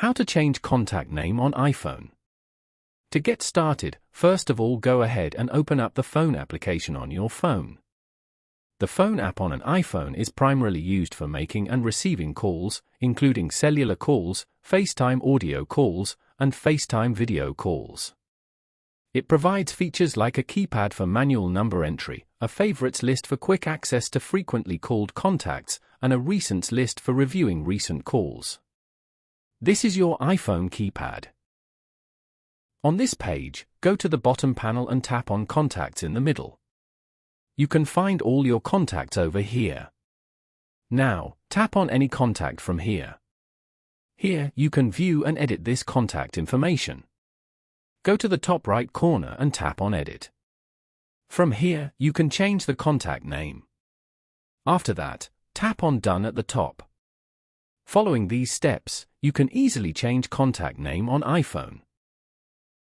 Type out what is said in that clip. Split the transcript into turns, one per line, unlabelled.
How to change contact name on iPhone. To get started, first of all go ahead and open up the phone application on your phone. The phone app on an iPhone is primarily used for making and receiving calls, including cellular calls, FaceTime audio calls, and FaceTime video calls. It provides features like a keypad for manual number entry, a favorites list for quick access to frequently called contacts, and a recents list for reviewing recent calls. This is your iPhone keypad. On this page, go to the bottom panel and tap on Contacts in the middle. You can find all your contacts over here. Now, tap on any contact from here. Here, you can view and edit this contact information. Go to the top right corner and tap on Edit. From here, you can change the contact name. After that, tap on Done at the top. Following these steps, you can easily change contact name on iPhone.